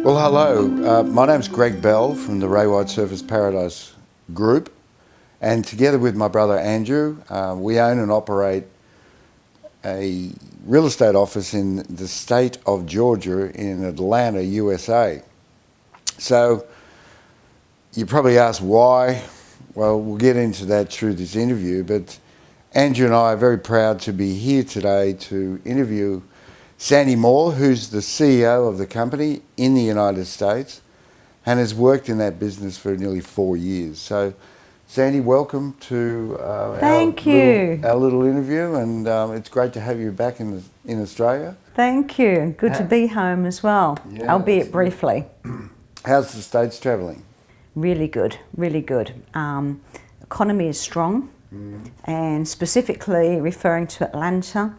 Well, hello. My name's Greg Bell from the Ray White Surfers Paradise Group, and together with my brother Andrew, we own and operate a real estate office in the state of Georgia in Atlanta, USA. So you probably ask why. Well, we'll get into that through this interview, but Andrew and I are very proud to be here today to interview Sandy Moore, who's the CEO of the company in the United States and has worked in that business for nearly 4 years. So, Sandy, welcome to our little interview, and it's great to have you back in Australia. Thank you. Good to be home as well, albeit briefly. How's the States travelling? Really good, really good. Economy is strong, and specifically referring to Atlanta,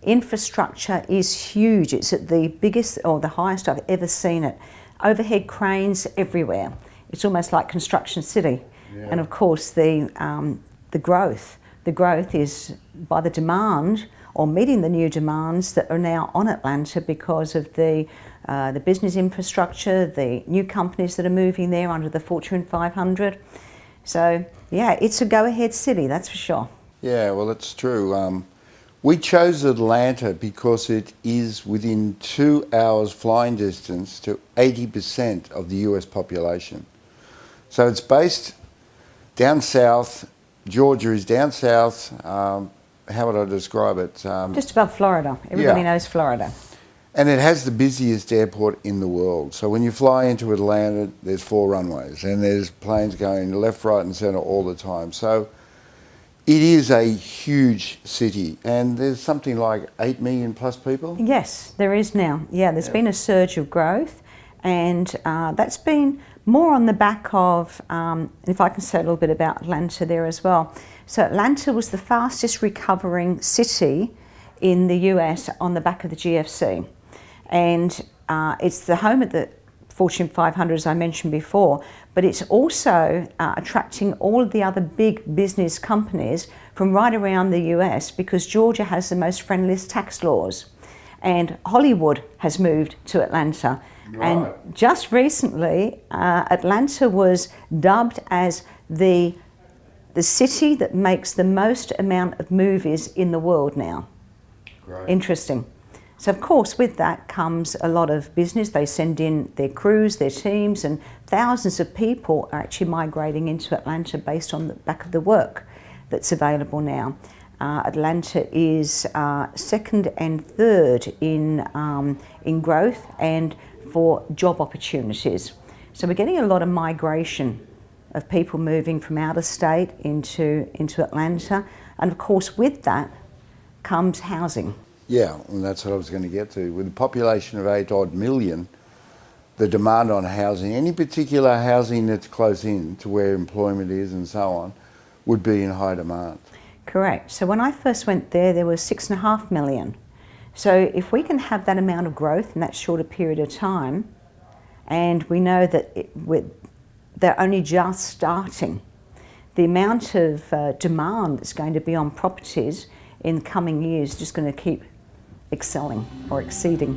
infrastructure is huge. It's at the biggest or the highest I've ever seen it. Overhead cranes everywhere. It's almost like Construction City. Yeah. And of course the growth is by the demand or meeting the new demands that are now on Atlanta because of the business infrastructure, the new companies that are moving there under the Fortune 500. So yeah, it's a go-ahead city, that's for sure. Yeah, well, that's true. We chose Atlanta because it is within 2 hours flying distance to 80% of the US population. So it's based down south. Georgia is down south. How would I describe it? Just above Florida. Everybody knows Florida. And it has the busiest airport in the world. So when you fly into Atlanta, there's 4 runways and there's planes going left, right and centre all the time. So it is a huge city, and there's something like 8 million plus people? Yes, there is now. Yeah, there's been a surge of growth, and that's been more on the back of, if I can say a little bit about Atlanta there as well. So Atlanta was the fastest recovering city in the US on the back of the GFC. And it's the home of the Fortune 500, as I mentioned before, but it's also attracting all of the other big business companies from right around the US because Georgia has the most friendliest tax laws. And Hollywood has moved to Atlanta. Right. And just recently, Atlanta was dubbed as the city that makes the most amount of movies in the world now. Great. Interesting. So of course with that comes a lot of business. They send in their crews, their teams, and thousands of people are actually migrating into Atlanta based on the back of the work that's available now. Atlanta is second and third in growth and for job opportunities. So we're getting a lot of migration of people moving from out of state into Atlanta, and of course with that comes housing. Yeah, and that's what I was going to get to. With a population of 8 odd million, the demand on housing, any particular housing that's close in to where employment is and so on, would be in high demand. Correct. So when I first went there was 6.5 million. So if we can have that amount of growth in that shorter period of time, and we know that they're only just starting, the amount of demand that's going to be on properties in the coming years is just going to keep excelling or exceeding.